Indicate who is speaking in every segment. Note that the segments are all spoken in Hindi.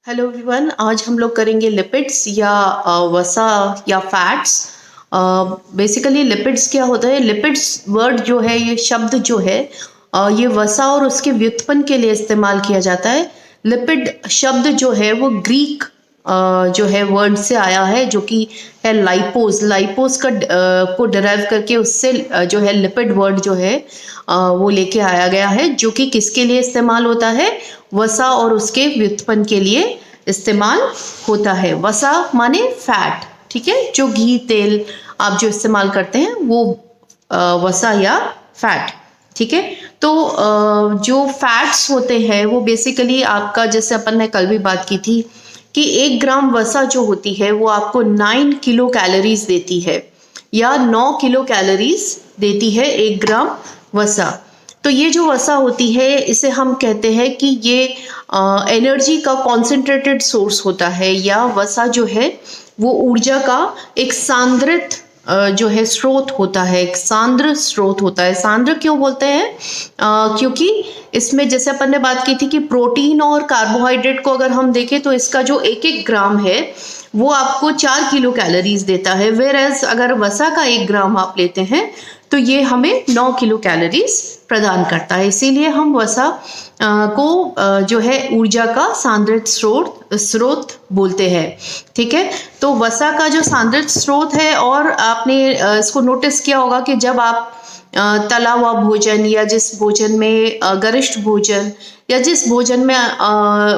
Speaker 1: हेलो एवरीवन, आज हम लोग करेंगे लिपिड्स या वसा या फैट्स। बेसिकली लिपिड्स क्या होता है? लिपिड्स वर्ड जो है, ये शब्द जो है, ये वसा और उसके व्युत्पन्न के लिए इस्तेमाल किया जाता है। लिपिड शब्द जो है वो ग्रीक जो है वर्ड से आया है, जो कि है लाइपोस। लाइपोस का को डिराइव करके उससे जो है लिपिड वर्ड जो है वो लेके आया गया है, जो कि किसके लिए इस्तेमाल होता है? वसा और उसके व्युत्पन्न के लिए इस्तेमाल होता है। वसा माने फैट, ठीक है? जो घी तेल आप जो इस्तेमाल करते हैं वो वसा या फैट, ठीक है? तो जो फैट्स होते हैं वो बेसिकली आपका, जैसे अपन ने कल भी बात की थी कि 1 ग्राम वसा जो होती है वो आपको 9 किलो कैलोरीज देती है, या 9 किलो कैलोरीज देती है 1 ग्राम वसा। तो ये जो वसा होती है, इसे हम कहते हैं कि ये एनर्जी का कॉन्सेंट्रेटेड सोर्स होता है, या वसा जो है वो ऊर्जा का एक सांद्रित जो है स्रोत होता है, एक सांद्र स्रोत होता है। सांद्र क्यों बोलते हैं? क्योंकि इसमें जैसे अपन ने बात की थी कि प्रोटीन और कार्बोहाइड्रेट को अगर हम देखें तो इसका जो 1-1 ग्राम है वो आपको 4 किलो कैलोरीज देता है, वेयर एज अगर वसा का 1 ग्राम आप लेते हैं तो ये हमें 9 किलो कैलोरीज प्रदान करता है। इसीलिए हम वसा को जो है ऊर्जा का सांद्रित स्रोत बोलते हैं, ठीक है? तो वसा का जो सांद्रित स्रोत है, और आपने इसको नोटिस किया होगा कि जब आप तला हुआ भोजन, या जिस भोजन में गरिष्ठ भोजन, या जिस भोजन में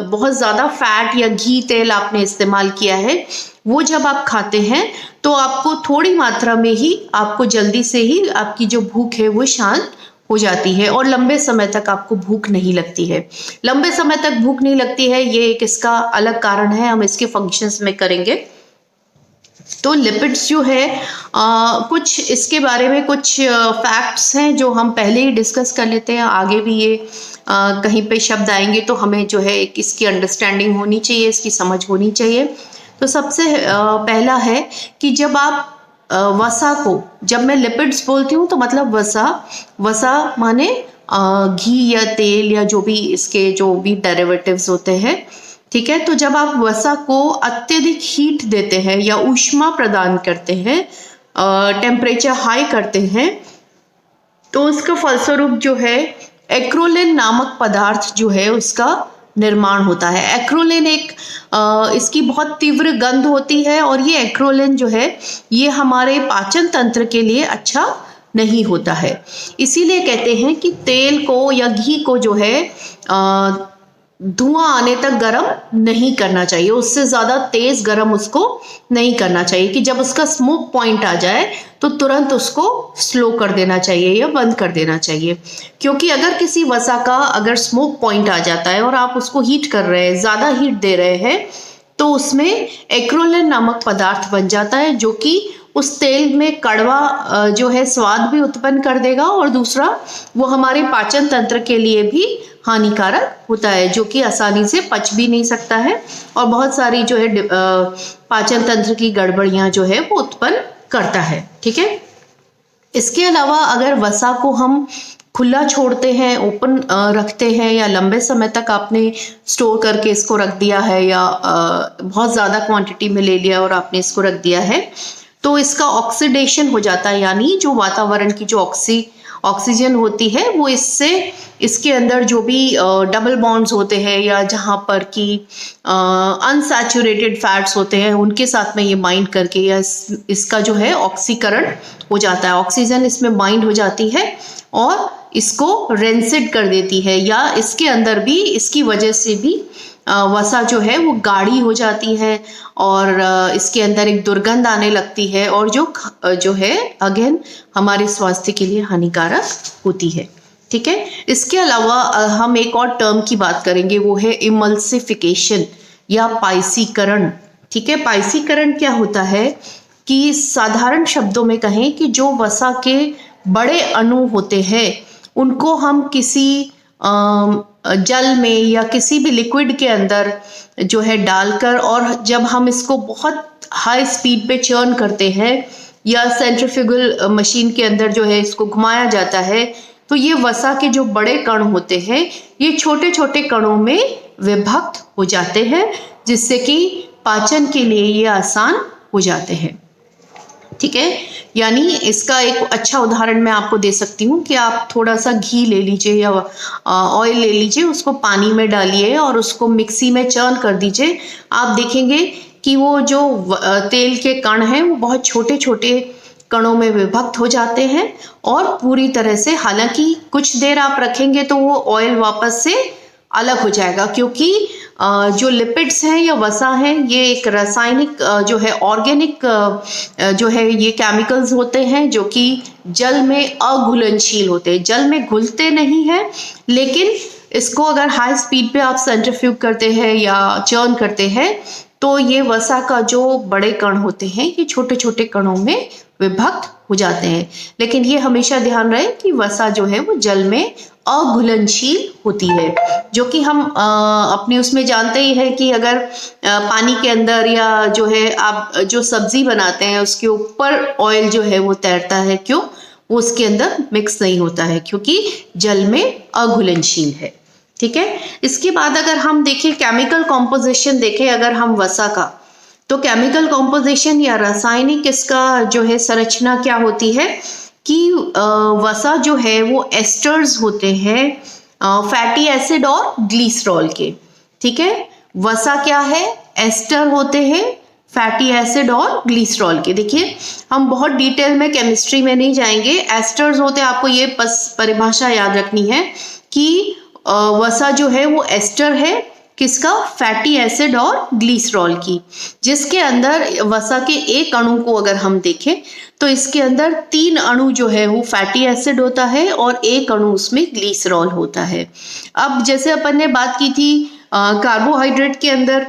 Speaker 1: बहुत ज़्यादा फैट या घी तेल आपने इस्तेमाल किया है, वो जब आप खाते हैं तो आपको थोड़ी मात्रा में ही, आपको जल्दी से ही आपकी जो भूख है वो शांत हो जाती है, और लंबे समय तक आपको भूख नहीं लगती है। लंबे समय तक भूख नहीं लगती है, ये एक इसका अलग कारण है, हम इसके फंक्शंस में करेंगे। तो लिपिड्स जो है कुछ इसके बारे में कुछ फैक्ट्स हैं जो हम पहले ही डिस्कस कर लेते हैं। आगे भी ये कहीं पे शब्द आएंगे तो हमें जो है इसकी अंडरस्टैंडिंग होनी चाहिए, इसकी समझ होनी चाहिए। तो सबसे पहला है कि जब आप वसा को, जब मैं लिपिड्स बोलती हूँ तो मतलब वसा माने घी या तेल या जो भी इसके जो भी डेरिवेटिव्स होते हैं, ठीक है? तो जब आप वसा को अत्यधिक हीट देते हैं या ऊष्मा प्रदान करते हैं, टेम्परेचर हाई करते हैं, तो उसका फलस्वरूप जो है एक्रोलिन नामक पदार्थ जो है उसका निर्माण होता है। एक्रोलिन एक इसकी बहुत तीव्र गंध होती है, और ये एक्रोलिन जो है ये हमारे पाचन तंत्र के लिए अच्छा नहीं होता है। इसीलिए कहते हैं कि तेल को या घी को जो है धुआं आने तक गर्म नहीं करना चाहिए, उससे ज़्यादा तेज गर्म उसको नहीं करना चाहिए, कि जब उसका स्मोक पॉइंट आ जाए तो तुरंत उसको स्लो कर देना चाहिए या बंद कर देना चाहिए। क्योंकि अगर किसी वसा का अगर स्मोक पॉइंट आ जाता है और आप उसको हीट कर रहे हैं, ज़्यादा हीट दे रहे हैं, तो उसमें एक्रोलिन नामक पदार्थ बन जाता है, जो कि उस तेल में कड़वा जो है स्वाद भी उत्पन्न कर देगा, और दूसरा वो हमारे पाचन तंत्र के लिए भी हानिकारक होता है, जो कि आसानी से पच भी नहीं सकता है, और बहुत सारी जो है पाचन तंत्र की गड़बड़ियां जो है वो उत्पन्न करता है, ठीक है? इसके अलावा अगर वसा को हम खुला छोड़ते हैं, ओपन रखते हैं, या लंबे समय तक आपने स्टोर करके इसको रख दिया है, या बहुत ज़्यादा क्वांटिटी में ले लिया और आपने इसको रख दिया है, तो इसका ऑक्सीडेशन हो जाता है, यानी जो वातावरण की जो ऑक्सीजन होती है वो इससे, इसके अंदर जो भी डबल बॉन्ड्स होते हैं, या जहाँ पर कि अनसैचुरेटेड फैट्स होते हैं, उनके साथ में ये बाइंड करके, या इसका जो है ऑक्सीकरण हो जाता है, ऑक्सीजन इसमें बाइंड हो जाती है और इसको रेंसिड कर देती है, या इसके अंदर भी इसकी वजह से भी वसा जो है वो गाढ़ी हो जाती है, और इसके अंदर एक दुर्गंध आने लगती है, और जो है अगेन हमारे स्वास्थ्य के लिए हानिकारक होती है, ठीक है? इसके अलावा हम एक और टर्म की बात करेंगे, वो है इमल्सिफिकेशन या पाइसीकरण, ठीक है? पाइसीकरण क्या होता है कि साधारण शब्दों में कहें कि जो वसा के बड़े अणु होते हैं उनको हम किसी जल में या किसी भी लिक्विड के अंदर जो है डालकर, और जब हम इसको बहुत हाई स्पीड पे चर्न करते हैं, या सेंट्रीफ्यूगल मशीन के अंदर जो है इसको घुमाया जाता है, तो ये वसा के जो बड़े कण होते हैं ये छोटे छोटे कणों में विभक्त हो जाते हैं, जिससे कि पाचन के लिए ये आसान हो जाते हैं। ठीक है, यानी इसका एक अच्छा उदाहरण मैं आपको दे सकती हूँ कि आप थोड़ा सा घी ले लीजिए या ऑयल ले लीजिए, उसको पानी में डालिए और उसको मिक्सी में चर्न कर दीजिए। आप देखेंगे कि वो जो तेल के कण हैं वो बहुत छोटे छोटे कणों में विभक्त हो जाते हैं और पूरी तरह से, हालांकि कुछ देर आप रखेंगे तो वो ऑयल वापस से अलग हो जाएगा, क्योंकि जो लिपिड्स हैं या वसा है ये एक रासायनिक जो है ऑर्गेनिक जो है ये केमिकल्स होते हैं जो कि जल में अघुलनशील होते हैं। जल में घुलते नहीं हैं, लेकिन इसको अगर हाई स्पीड पे आप सेंट्रीफ्यूग करते हैं या चर्न करते हैं तो ये वसा का जो बड़े कण होते हैं ये छोटे छोटे कणों में विभक्त हो जाते हैं। लेकिन ये हमेशा ध्यान रहे कि वसा जो है वो जल में अघुलनशील होती है, जो कि हम अपने उसमें जानते ही है कि अगर पानी के अंदर या जो है आप जो सब्जी बनाते हैं उसके ऊपर ऑयल जो है वो तैरता है, क्यों? वो उसके अंदर मिक्स नहीं होता है क्योंकि जल में अघुलनशील है। ठीक है, इसके बाद अगर हम देखें केमिकल कॉम्पोजिशन देखें अगर हम वसा का, तो केमिकल कॉम्पोजिशन या रासायनिक इसका जो है संरचना क्या होती है कि वसा जो है वो एस्टर्स होते हैं फैटी एसिड और ग्लिसरॉल के। ठीक है, वसा क्या है? एस्टर होते हैं फैटी एसिड और ग्लिसरॉल के। देखिए, हम बहुत डिटेल में केमिस्ट्री में नहीं जाएंगे। एस्टर्स होते हैं, आपको ये परिभाषा याद रखनी है कि वसा जो है वो एस्टर है किसका? फैटी एसिड और ग्लिसरॉल की, जिसके अंदर वसा के एक अणु को अगर हम देखें तो इसके अंदर 3 अणु जो है वो फैटी एसिड होता है और एक अणु उसमें ग्लिसरॉल होता है। अब जैसे अपन ने बात की थी कार्बोहाइड्रेट के अंदर,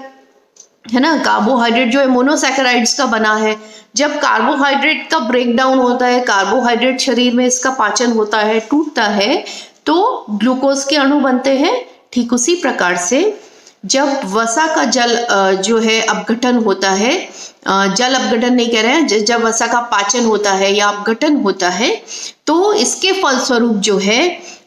Speaker 1: है ना, कार्बोहाइड्रेट जो है मोनोसैकेराइड्स का बना है। जब कार्बोहाइड्रेट का ब्रेक डाउन होता है, कार्बोहाइड्रेट शरीर में इसका पाचन होता है, टूटता है, तो ग्लूकोज के अणु बनते हैं। ठीक उसी प्रकार से जब वसा का जल जो है अपघटन होता है, जल अपघटन नहीं कह रहे हैं, जब वसा का पाचन होता है या अपघटन होता है तो इसके फलस्वरूप जो है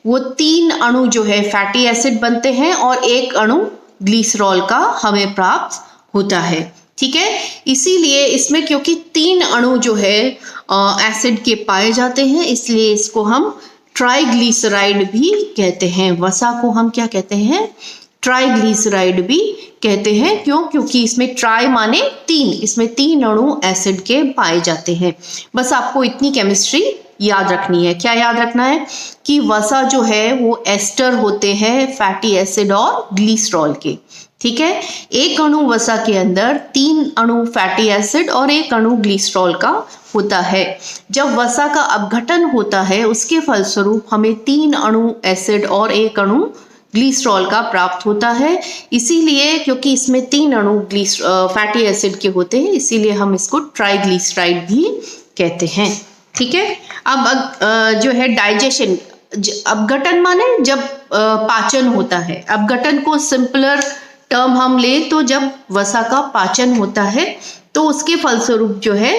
Speaker 1: वो 3 अणु जो है फैटी एसिड बनते हैं और एक अणु ग्लिसरॉल का हमें प्राप्त होता है। ठीक है, इसीलिए इसमें क्योंकि 3 अणु जो है एसिड के पाए जाते हैं, इसलिए इसको हम ट्राइग्लिसराइड भी कहते हैं। वसा को हम क्या कहते हैं? ट्राइग्लिसराइड भी कहते हैं। क्यों? क्योंकि इसमें ट्राई माने 3, इसमें 3 अणु एसिड के पाए जाते हैं। बस आपको इतनी केमिस्ट्री याद रखनी है। क्या याद रखना है? कि वसा जो है वो एस्टर होते हैं फैटी एसिड और ग्लिसरॉल के। ठीक है, एक अणु वसा के अंदर 3 अणु फैटी एसिड और एक अणु ग्लिसरॉल का होता है। जब वसा का अपघटन होता है उसके फलस्वरूप हमें 3 अणु एसिड और एक अणु ग्लिसरॉल का प्राप्त होता है। इसीलिए क्योंकि इसमें 3 अणु फैटी एसिड के होते हैं, इसीलिए हम इसको ट्राइग्लिसराइड भी कहते हैं। ठीक है, अब जो है डाइजेशन, अपघटन माने जब पाचन होता है। अपघटन को सिंपलर टर्म हम ले तो जब वसा का पाचन होता है तो उसके फलस्वरूप जो है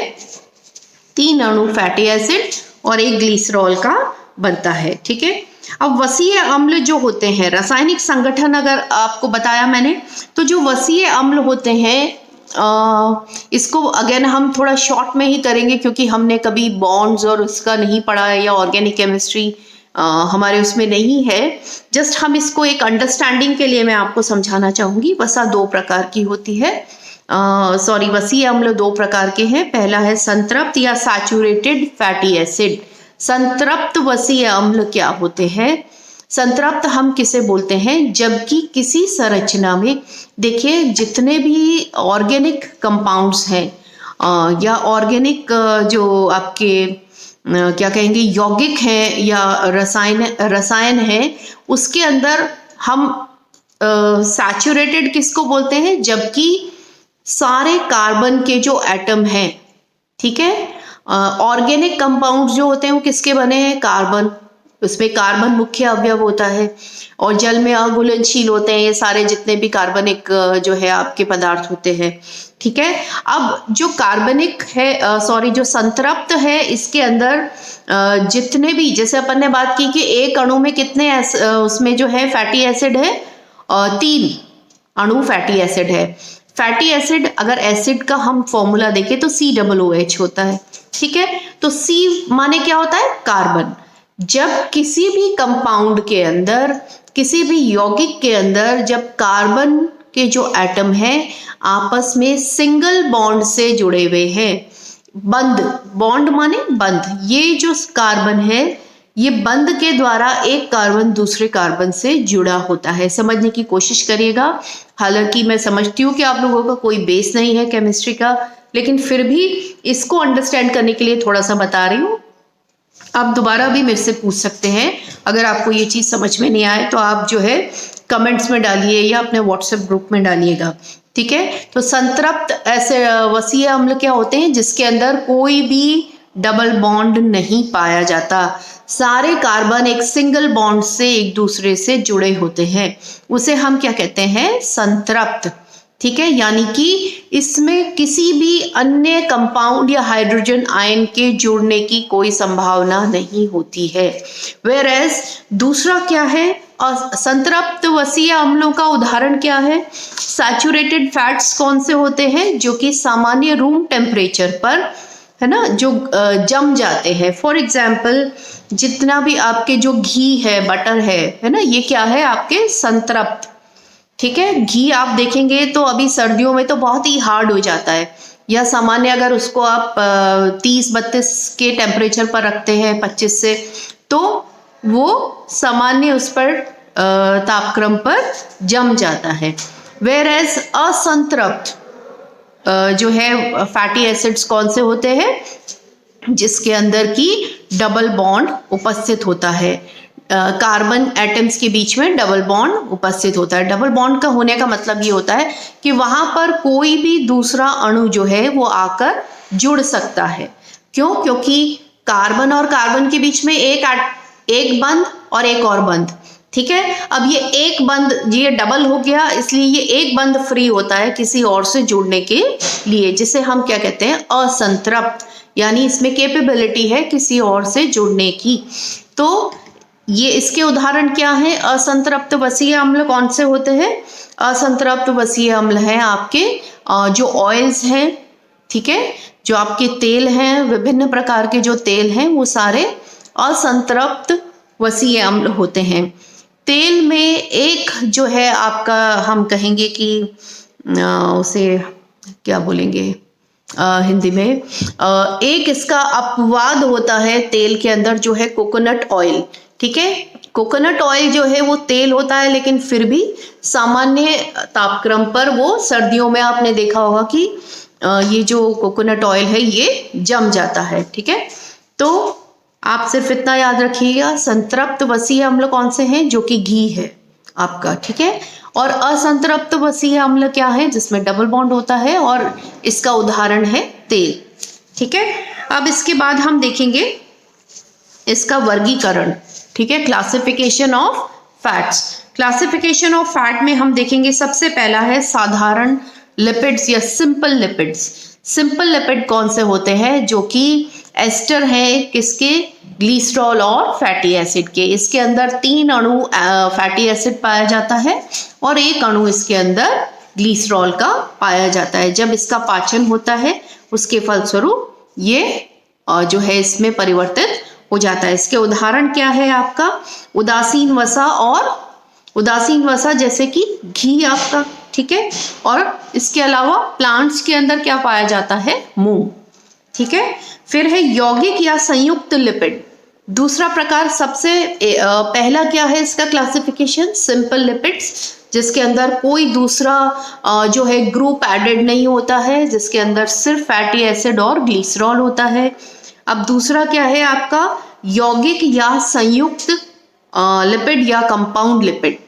Speaker 1: 3 अणु फैटी एसिड और एक ग्लिसरॉल का बनता है। ठीक है, अब वसीय अम्ल जो होते हैं, रासायनिक संगठन अगर आपको बताया मैंने, तो जो वसीय अम्ल होते हैं इसको अगेन हम थोड़ा शॉर्ट में ही करेंगे क्योंकि हमने कभी बॉन्ड्स और उसका नहीं पढ़ा है या ऑर्गेनिक केमिस्ट्री हमारे उसमें नहीं है। जस्ट हम इसको एक अंडरस्टैंडिंग के लिए मैं आपको समझाना चाहूंगी। वसा 2 प्रकार की होती है, वसीय अम्ल 2 प्रकार के हैं। पहला है संतृप्त या सैचुरेटेड फैटी एसिड। संतृप्त वसीय अम्ल क्या होते हैं? संतृप्त हम किसे बोलते हैं? जबकि किसी संरचना में, देखिए, जितने भी ऑर्गेनिक कंपाउंड्स हैं या ऑर्गेनिक जो आपके क्या कहेंगे यौगिक है या रसायन है, उसके अंदर हम सैचुरेटेड किसको बोलते हैं? जबकि सारे कार्बन के जो एटम हैं, ठीक है, ऑर्गेनिक कंपाउंड जो होते हैं वो किसके बने हैं? कार्बन। उसमें कार्बन मुख्य अवयव होता है और जल में अघुलनशील होते हैं ये सारे जितने भी कार्बनिक जो है आपके पदार्थ होते हैं। ठीक है, अब जो कार्बनिक है जो संतृप्त है, इसके अंदर जितने भी, जैसे अपन ने बात की कि एक अणु में कितने उसमें जो है फैटी एसिड है, 3 अणु फैटी एसिड है। फैटी एसिड, अगर एसिड का हम फॉर्मूला देखें तो COOH होता है, ठीक है। तो C माने क्या होता है, कार्बन। जब किसी भी कंपाउंड के अंदर, किसी भी यौगिक के अंदर जब कार्बन के जो एटम है आपस में सिंगल बॉन्ड से जुड़े हुए हैं, बंद, बॉन्ड माने बंद, ये जो कार्बन है ये बंद के द्वारा एक कार्बन दूसरे कार्बन से जुड़ा होता है। समझने की कोशिश करिएगा। हालांकि मैं समझती हूँ कि आप लोगों का कोई बेस नहीं है केमिस्ट्री का, लेकिन फिर भी इसको अंडरस्टैंड करने के लिए थोड़ा सा बता रही हूँ। आप दोबारा भी मेरे से पूछ सकते हैं, अगर आपको ये चीज़ समझ में नहीं आए तो आप जो है कमेंट्स में डालिए या अपने व्हाट्सएप ग्रुप में डालिएगा, ठीक है। तो संतृप्त ऐसे वसीय अम्ल क्या होते हैं, जिसके अंदर कोई भी डबल बॉन्ड नहीं पाया जाता, सारे कार्बन एक सिंगल बॉन्ड से एक दूसरे से जुड़े होते हैं, उसे हम क्या कहते हैं, संतृप्त, ठीक है। यानी कि इसमें किसी भी अन्य कंपाउंड या हाइड्रोजन आयन के जुड़ने की कोई संभावना नहीं होती है। वेयरएज दूसरा क्या है, संतृप्त वसीय अम्लों का उदाहरण क्या है, सैचुरेटेड फैट्स कौन से होते हैं, जो कि सामान्य रूम टेम्परेचर पर है ना, जो जम जाते हैं। फॉर एग्जाम्पल जितना भी आपके जो घी है, बटर है ना, ये क्या है, आपके संतृप्त, ठीक है। घी आप देखेंगे तो अभी सर्दियों में तो बहुत ही हार्ड हो जाता है, या सामान्य अगर उसको आप 30-32 के टेम्परेचर पर रखते हैं, 25 से, तो वो सामान्य उस पर तापक्रम पर जम जाता है। वेयरएज असंतृप्त जो है फैटी एसिड्स कौन से होते हैं, जिसके अंदर की डबल बॉन्ड उपस्थित होता है, कार्बन एटम्स के बीच में डबल बॉन्ड उपस्थित होता है। डबल बॉन्ड का होने का मतलब ये होता है कि वहां पर कोई भी दूसरा अणु जो है वो आकर जुड़ सकता है। क्यों? क्योंकि कार्बन और कार्बन के बीच में एक बंध और एक और बंध, ठीक है। अब ये एक बंध, ये डबल हो गया, इसलिए ये एक बंध फ्री होता है किसी और से जुड़ने के लिए, जिसे हम क्या कहते हैं, असंतृप्त, यानी इसमें कैपेबिलिटी है किसी और से जुड़ने की। तो ये इसके उदाहरण क्या है, असंतृप्त वसीय अम्ल कौन से होते हैं, असंतृप्त वसीय अम्ल हैं आपके जो ऑयल्स हैं, ठीक है, जो आपके तेल हैं, विभिन्न प्रकार के जो तेल हैं वो सारे असंतृप्त वसीय अम्ल होते हैं। तेल में एक जो है आपका, हम कहेंगे कि उसे क्या बोलेंगे हिंदी में, एक इसका अपवाद होता है तेल के अंदर, जो है कोकोनट ऑयल, ठीक है। कोकोनट ऑयल जो है वो तेल होता है, लेकिन फिर भी सामान्य तापक्रम पर वो, सर्दियों में आपने देखा होगा कि ये जो कोकोनट ऑयल है ये जम जाता है, ठीक है। तो आप सिर्फ इतना याद रखिएगा, संतृप्त वसीय अम्ल कौन से हैं, जो कि घी है आपका, ठीक है। और असंतृप्त वसीय अम्ल क्या है, जिसमें डबल बॉन्ड होता है, और इसका उदाहरण है तेल, ठीक है। अब इसके बाद हम देखेंगे इसका वर्गीकरण, ठीक है, classification of fats. Classification of fat में हम देखेंगे सबसे पहला है साधारण लिपिड्स या सिंपल लिपिड्स। सिंपल लिपिड कौन से होते हैं, जो कि एस्टर है किसके, ग्लिसरॉल और फैटी एसिड के। इसके अंदर 3 अणु फैटी एसिड पाया जाता है और 1 अणु इसके अंदर ग्लिसरॉल का पाया जाता है। जब इसका पाचन होता है उसके फलस्वरूप ये जो है इसमें परिवर्तित हो जाता है। इसके उदाहरण क्या है आपका, उदासीन वसा, और उदासीन वसा जैसे कि घी आपका, ठीक है। और इसके अलावा प्लांट्स के अंदर क्या पाया जाता है, मूंग, ठीक है। फिर है यौगिक या संयुक्त लिपिड, दूसरा प्रकार। सबसे पहला क्या है इसका क्लासिफिकेशन, सिंपल लिपिड्स, जिसके अंदर कोई दूसरा जो है ग्रुप एडेड नहीं होता है, जिसके अंदर सिर्फ फैटी एसिड और ग्लिसरॉल होता है। अब दूसरा क्या है आपका, यौगिक या संयुक्त लिपिड या कंपाउंड लिपिड,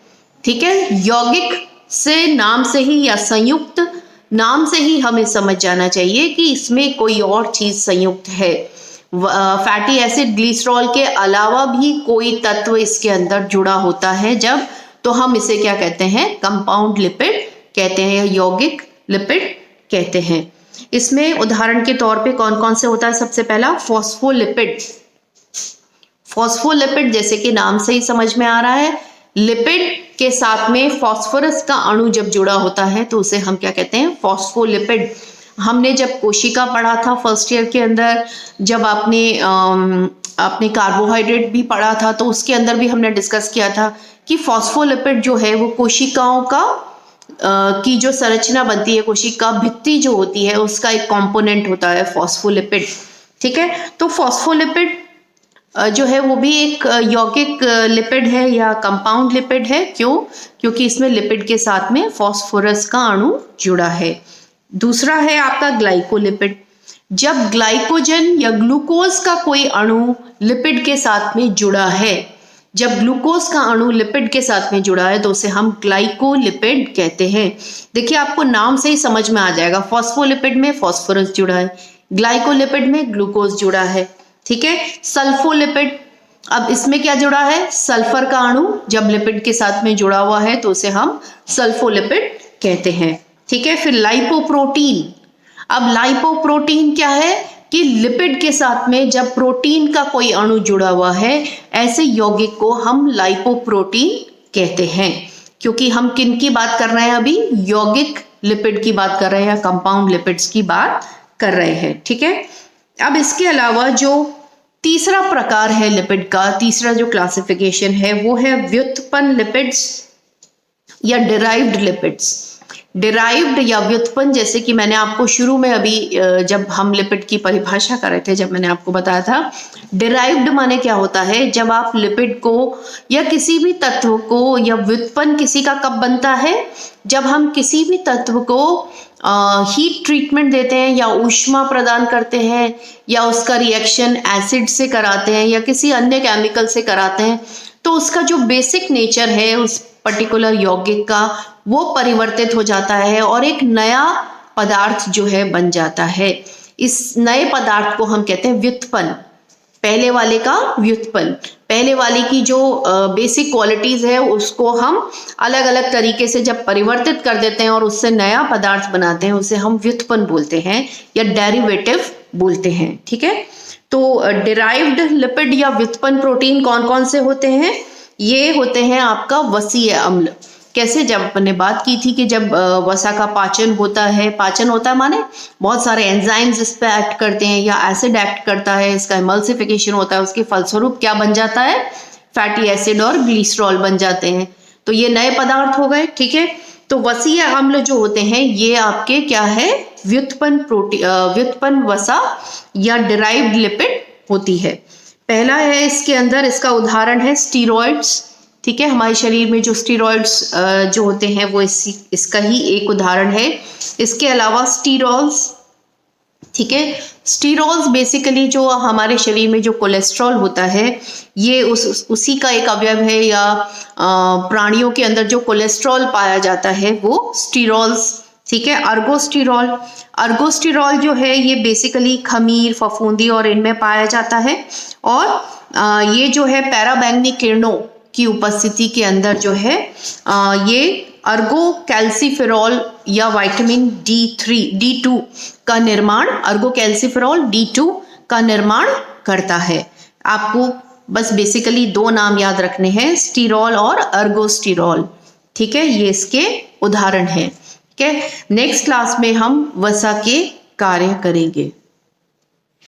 Speaker 1: ठीक है। यौगिक से नाम से ही, या संयुक्त नाम से ही हमें समझ जाना चाहिए कि इसमें कोई और चीज संयुक्त है। फैटी एसिड ग्लिसरॉल के अलावा भी कोई तत्व इसके अंदर जुड़ा होता है जब, तो हम इसे क्या कहते हैं, कंपाउंड लिपिड कहते हैं, यौगिक लिपिड कहते हैं। इसमें उदाहरण के तौर पे कौन कौन से होता है, सबसे पहला फॉस्फोलिपिड। फॉस्फोलिपिड जैसे कि नाम से ही समझ में आ रहा है, लिपिड के साथ में फास्फोरस का अणु जब जुड़ा होता है तो उसे हम क्या कहते हैं, फॉस्फोलिपिड। हमने जब कोशिका पढ़ा था फर्स्ट ईयर के अंदर, जब आपने कार्बोहाइड्रेट भी पढ़ा था तो उसके अंदर भी हमने डिस्कस किया था कि फॉस्फोलिपिड जो है वो कोशिकाओं का की जो संरचना बनती है, कोशिका भित्ति जो होती है उसका एक कंपोनेंट होता है फॉस्फोलिपिड। ठीक है, तो फॉस्फोलिपिड जो है वो भी एक यौगिक लिपिड है या कंपाउंड लिपिड है। क्यों? क्योंकि इसमें लिपिड के साथ में फास्फोरस का अणु जुड़ा है। दूसरा है आपका ग्लाइकोलिपिड। जब ग्लाइकोजन या ग्लूकोज का कोई अणु लिपिड के साथ में जुड़ा है, जब ग्लूकोज का अणु लिपिड के साथ में जुड़ा है तो उसे हम ग्लाइकोलिपिड कहते हैं। देखिए आपको नाम से ही समझ में आ जाएगा, फॉस्फोलिपिड में फास्फोरस जुड़ा है, ग्लाइकोलिपिड में ग्लूकोज जुड़ा है। ठीक है, सल्फोलिपिड, अब इसमें क्या जुड़ा है, सल्फर का अणु जब लिपिड के साथ में जुड़ा हुआ है तो उसे हम सल्फोलिपिड कहते हैं। ठीक है, फिर लाइपोप्रोटीन। अब लाइपोप्रोटीन क्या है कि लिपिड के साथ में जब प्रोटीन का कोई अणु जुड़ा हुआ है, ऐसे यौगिक को हम लाइपोप्रोटीन कहते हैं। क्योंकि हम किन की बात कर रहे हैं अभी, यौगिक लिपिड की बात कर रहे हैं या कंपाउंड लिपिड्स की बात कर रहे हैं। ठीक है, अब इसके अलावा जो तीसरा प्रकार है लिपिड का, तीसरा जो क्लासिफिकेशन है वो है व्युत्पन्न लिपिड्स या डिराइव्ड लिपिड्स। डिराइव्ड या व्युत्पन्न, जैसे कि मैंने आपको शुरू में अभी जब हम लिपिड की परिभाषा कर रहे थे, जब मैंने आपको बताया था डिराइव्ड माने क्या होता है, जब आप लिपिड को या किसी भी तत्व को, या व्युत्पन्न किसी का कब बनता है, जब हम किसी भी तत्व को हीट ट्रीटमेंट देते हैं या ऊष्मा प्रदान करते हैं या उसका रिएक्शन एसिड से कराते हैं या किसी अन्य केमिकल से कराते हैं, तो उसका जो बेसिक नेचर है उस पर्टिकुलर यौगिक का वो परिवर्तित हो जाता है और एक नया पदार्थ जो है बन जाता है। इस नए पदार्थ को हम कहते हैं व्युत्पन्न। पहले वाले का व्युत्पन्न, पहले वाले की जो बेसिक क्वालिटीज है उसको हम अलग अलग तरीके से जब परिवर्तित कर देते हैं और उससे नया पदार्थ बनाते हैं, उसे हम व्युत्पन्न बोलते हैं या डेरिवेटिव बोलते हैं। ठीक है, तो डिराइव्ड लिपिड या व्युत्पन्न प्रोटीन कौन कौन से होते हैं? ये होते हैं आपका वसीय अम्ल। कैसे? जब अपने बात की थी कि जब वसा का पाचन होता है, पाचन होता है माने बहुत सारे एंजाइम्स इस पे एक्ट करते हैं या एसिड एक्ट करता है, इसका इमल्सिफिकेशन होता है, उसके फलस्वरूप क्या बन जाता है, फैटी एसिड और ग्लिसरॉल बन जाते हैं। तो ये नए पदार्थ हो गए। ठीक है, तो वसीय अम्ल जो होते हैं ये आपके क्या है, व्युत्पन्न वसा या डिराइव्ड लिपिड होती है। पहला है इसके अंदर, इसका उदाहरण है स्टीरॉइड्स। ठीक है, हमारे शरीर में जो स्टीरॉइड्स जो होते हैं वो इसका ही एक उदाहरण है। इसके अलावा स्टीरॉल्स। ठीक है, स्टीरॉल्स बेसिकली जो हमारे शरीर में जो कोलेस्ट्रॉल होता है ये उसी का एक अवयव है, या प्राणियों के अंदर जो कोलेस्ट्रॉल पाया जाता है वो स्टीरॉल्स। ठीक है, अर्गोस्टीरॉल। अर्गोस्टीरॉल जो है ये बेसिकली खमीर, फफूंदी और इनमें पाया जाता है, और ये जो है पैराबैंगनी किरणों की उपस्थिति के अंदर जो है ये अर्गो कैल्सीफेरॉल या विटामिन D2 का निर्माण, अर्गो कैल्सीफेरॉल D2 का निर्माण करता है। आपको बस बेसिकली दो नाम याद रखने हैं, स्टीरॉल और अर्गोस्टीरॉल। ठीक है, ये इसके उदाहरण हैं। ठीक है, नेक्स्ट क्लास में हम वसा के कार्य करेंगे।